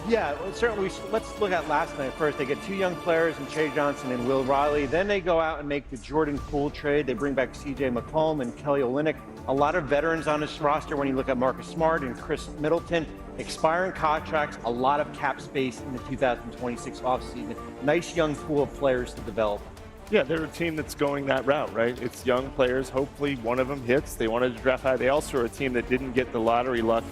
Yeah, well, certainly. Let's look at last night first. They get two young players in Che Johnson and Will Riley. Then they go out and make the Jordan Poole trade. They bring back C.J. McCollum and Kelly Olynyk. A lot of veterans on this roster when you look at Marcus Smart and Chris Middleton. Expiring contracts, a lot of cap space in the 2026 offseason. Nice young pool of players to develop. Yeah, they're a team that's going that route, right? It's young players. Hopefully one of them hits. They wanted to draft high. They also are a team that didn't get the lottery luck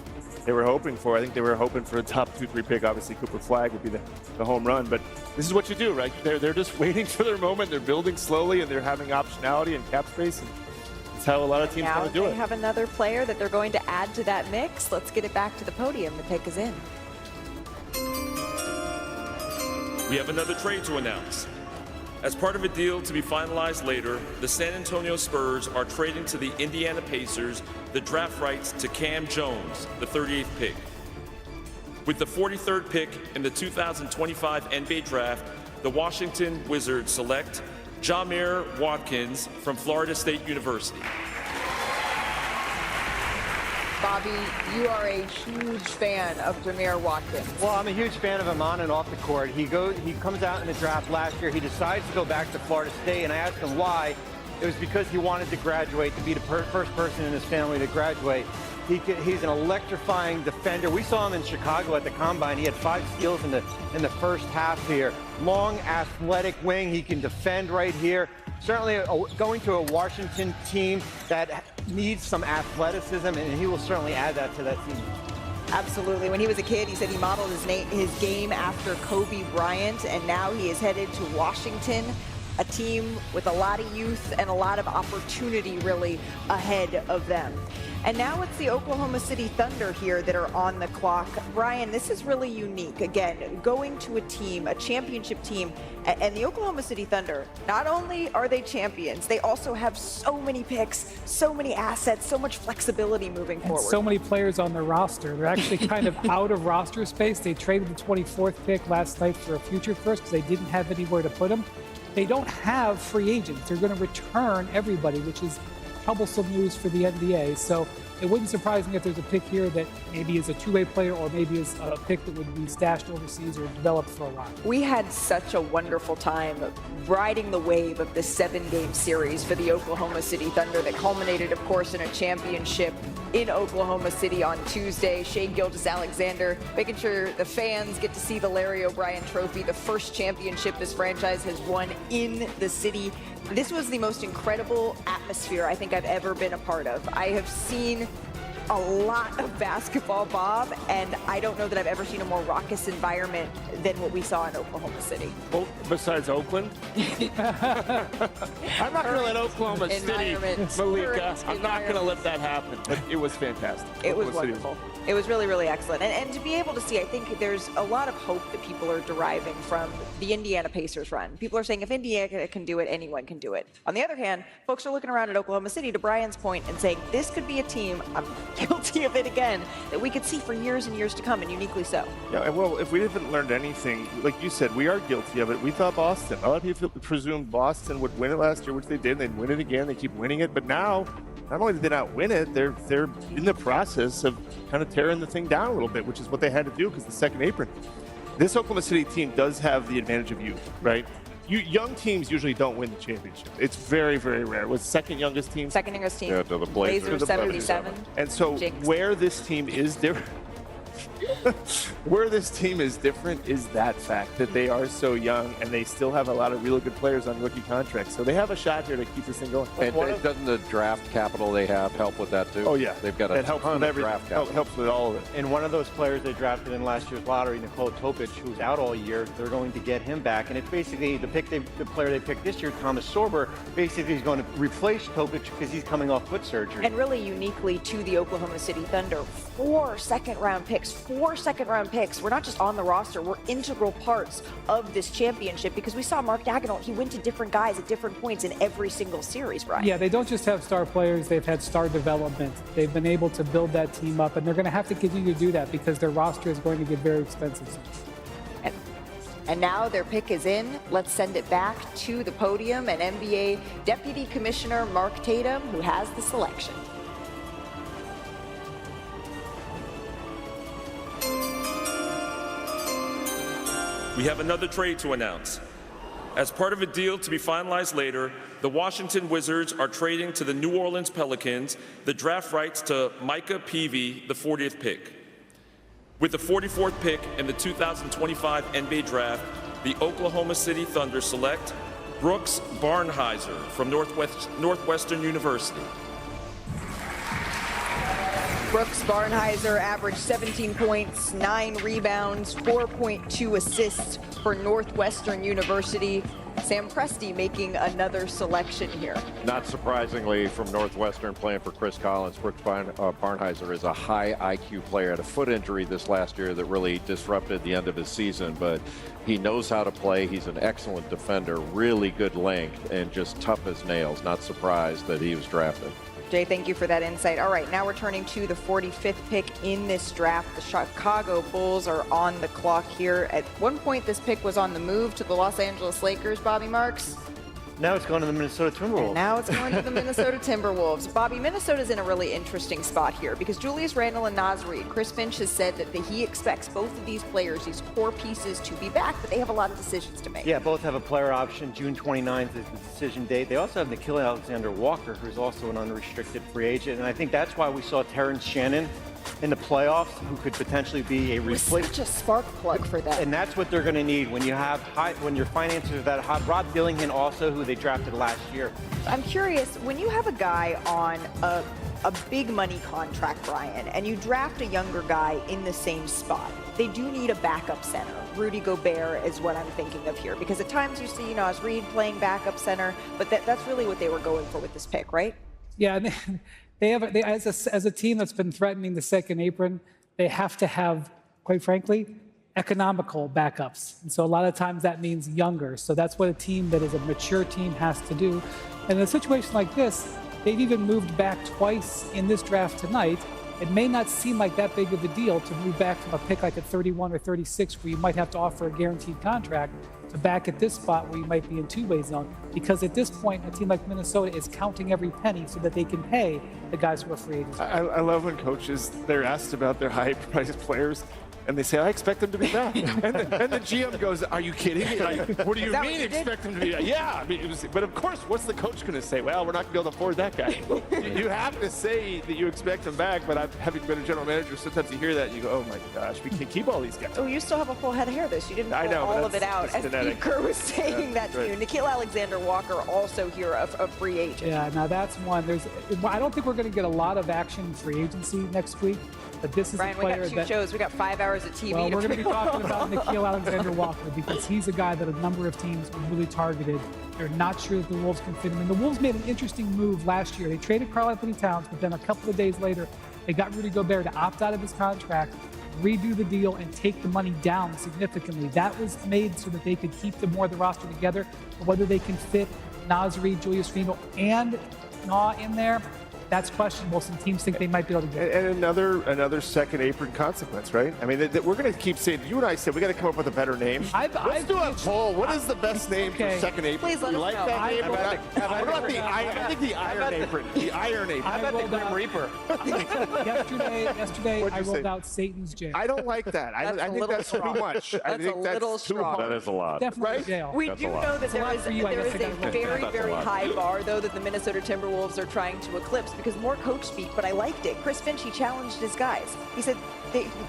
they were hoping for. I think they were hoping for a top 2-3 pick. Obviously, Cooper Flagg would be the home run. But this is what you do, right? They're just waiting for their moment. They're building slowly, and they're having optionality and cap space. And it's how a lot of teams want to do it. Now they have another player that they're going to add to that mix. Let's get it back to the podium. The pick is in. We have another trade to announce. As part of a deal to be finalized later, the San Antonio Spurs are trading to the Indiana Pacers the draft rights to Cam Jones, the 38th pick. With the 43rd pick in the 2025 NBA Draft, the Washington Wizards select Jamir Watkins from Florida State University. Bobby, you are a huge fan of Jamir Watkins. Well, I'm a huge fan of him on and off the court. He comes out in the draft last year. He decides to go back to Florida State, and I asked him why. It was because he wanted to graduate, to be the first person in his family to graduate. He's an electrifying defender. We saw him in Chicago at the Combine. He had 5 steals in the first half here. Long, athletic wing. He can defend right here. Certainly going to a Washington team that needs some athleticism, and he will certainly add that to that team. Absolutely. When he was a kid, he said he modeled his game after Kobe Bryant, and now he is headed to Washington, a team with a lot of youth and a lot of opportunity really ahead of them. And now it's the Oklahoma City Thunder here that are on the clock. Brian, this is really unique. Again, going to a team, a championship team, and the Oklahoma City Thunder, not only are they champions, they also have so many picks, so many assets, so much flexibility moving forward. So many players on their roster. They're actually kind of out of roster space. They traded the 24th pick last night for a future first because they didn't have anywhere to put them. They don't have free agents. They're going to return everybody, which is troublesome news for the NBA. So it wouldn't surprise me if there's a pick here that maybe is a two-way player or maybe is a pick that would be stashed overseas or developed for a while. We had such a wonderful time riding the wave of this 7-game series for the Oklahoma City Thunder that culminated, of course, in a championship in Oklahoma City on Tuesday. Shai Gilgeous-Alexander making sure the fans get to see the Larry O'Brien Trophy, the first championship this franchise has won in the city. This was the most incredible atmosphere I think I've ever been a part of. I have seen a lot of basketball, Bob, and I don't know that I've ever seen a more raucous environment than what we saw in Oklahoma City. Well, besides Oakland? I'm not going to let Oklahoma City, Malika, I'm not going to let that happen. But it was fantastic. It was wonderful. It was really, really excellent. And to be able to see, I think there's a lot of hope that people are deriving from the Indiana Pacers run. People are saying if Indiana can do it, anyone can do it. On the other hand, folks are looking around at Oklahoma City, to Brian's point, and saying this could be a team, I'm guilty of it again, that we could see for years and years to come, and uniquely so. Yeah, and well, if we haven't learned anything, like you said, we are guilty of it. We thought Boston. A lot of people presumed Boston would win it last year, which they did. They'd win it again. They keep winning it. But now, not only did they not win it, they're in the process of kind of tearing the thing down a little bit, which is what they had to do because the second apron. This Oklahoma City team does have the advantage of youth, right? Young teams usually don't win the championship. It's very, very rare. Was second youngest team? Second youngest team. Yeah, to the Blazers. 77. And so where this team is different, where this team is different is that fact that they are so young and they still have a lot of really good players on rookie contracts. So they have a shot here to keep this thing going. And doesn't the draft capital they have help with that too? Oh yeah, they've got a ton of draft capital. Helps with all of it. And one of those players they drafted in last year's lottery, Nikola Topic, who was out all year, they're going to get him back. And it's basically the player they picked this year, Thomas Sorber, basically is going to replace Topic because he's coming off foot surgery. And really uniquely to the Oklahoma City Thunder, 4 second-round picks. We're not just on the roster, we're integral parts of this championship because we saw Mark Daigneault, he went to different guys at different points in every single series, Brian. Yeah, they don't just have star players, they've had star development. They've been able to build that team up, and they're going to have to continue to do that because their roster is going to get very expensive. And now their pick is in. Let's send it back to the podium and NBA Deputy Commissioner Mark Tatum, who has the selection. we have another trade to announce. As part of a deal to be finalized later, the Washington Wizards are trading to the New Orleans Pelicans the draft rights to Micah Peavy, the 40th pick. With the 44th pick in the 2025 NBA Draft, the Oklahoma City Thunder select Brooks Barnhizer from Northwestern University. Brooks Barnhizer averaged 17 points, 9 rebounds, 4.2 assists for Northwestern University. Sam Presti making another selection here. Not surprisingly, from Northwestern, playing for Chris Collins, Brooks Barnhizer is a high IQ player. Had a foot injury this last year that really disrupted the end of his season, but he knows how to play. He's an excellent defender, really good length, and just tough as nails. Not surprised that he was drafted. Jay, thank you for that insight. All right, now we're turning to the 45th pick in this draft. The Chicago Bulls are on the clock here. At one point, this pick was on the move to the Los Angeles Lakers, Bobby Marks. Now it's going to the Minnesota Timberwolves. And now it's going to the Minnesota Timberwolves. Bobby, Minnesota's in a really interesting spot here because Julius Randle and Naz Reid, Chris Finch has said that he expects both of these players, these core pieces, to be back, but they have a lot of decisions to make. Yeah, both have a player option. June 29th is the decision date. They also have Nickeil Alexander-Walker, who's also an unrestricted free agent. And I think that's why we saw Terrence Shannon in the playoffs, who could potentially be a replacement. Such a spark plug for them. And that's what they're going to need when you have when your finances are that hot. Rod Dillingham also, who they drafted last year. I'm curious, when you have a guy on a big money contract, Brian, and you draft a younger guy in the same spot, they do need a backup center. Rudy Gobert is what I'm thinking of here, because at times you see Naz Reid playing backup center, but that's really what they were going for with this pick, right? Yeah, and as a team that's been threatening the second apron, they have to have, quite frankly, economical backups. And so a lot of times that means younger. So that's what a team that is a mature team has to do. And in a situation like this, they've even moved back twice in this draft tonight. It may not seem like that big of a deal to move back from a pick like at 31 or 36, where you might have to offer a guaranteed contract, to back at this spot where you might be in two-way zone. Because at this point, a team like Minnesota is counting every penny so that they can pay the guys who are free agents. I love when coaches, they're asked about their high-priced players, and they say, I expect them to be back. and the GM goes, are you kidding? Like, what do you mean expect them to be back? Yeah, I mean, but of course, what's the coach going to say? Well, we're not going to be able to afford that guy. You have to say that you expect them back, but having been a general manager, sometimes you hear that and you go, oh my gosh, we can't keep all these guys. Oh, you still have a full head of hair this. You didn't pull all of it out, as Pete Kerr was saying that to you. Nickeil Alexander-Walker also here, a free agent. Yeah, now that's one. I don't think we're going to get a lot of action in free agency next week. But this is Brian, a player we got two shows. We got 5 hours of TV. Well, we're going to be talking about Nickeil Alexander-Walker because he's a guy that a number of teams have really targeted. They're not sure that the Wolves can fit him. And the Wolves made an interesting move last year. They traded Karl-Anthony Towns, but then a couple of days later, they got Rudy Gobert to opt out of his contract, redo the deal, and take the money down significantly. That was made so that they could keep more of the roster together. But whether they can fit Naz Reid, Julius Randle, and Naw in there, that's questionable. Some teams think they might be able to get it. And another second apron consequence, right? I mean, we're going to keep saying, you and I said, we got to come up with a better name. Let's do a poll. What is the best name for second apron? Please let us like know. That name? What about the Iron Apron? The Iron Apron. How about the Grim Reaper? Yesterday I rolled out Satan's Jail. I don't like that. I think that's too much. That's a little strong. That is a lot. Definitely jail. We do know that there is a very, very high bar, though, that the Minnesota Timberwolves are trying to eclipse, because more coach speak, but I liked it. Chris Finch, he challenged his guys. He said,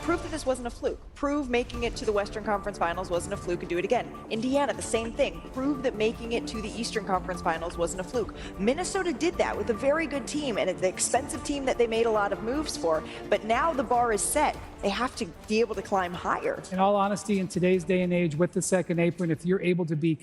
prove that this wasn't a fluke. Prove making it to the Western Conference Finals wasn't a fluke, and do it again. Indiana, the same thing. Prove that making it to the Eastern Conference Finals wasn't a fluke. Minnesota did that with a very good team, and it's an expensive team that they made a lot of moves for, but now the bar is set. They have to be able to climb higher. In all honesty, in today's day and age with the second apron, if you're able to be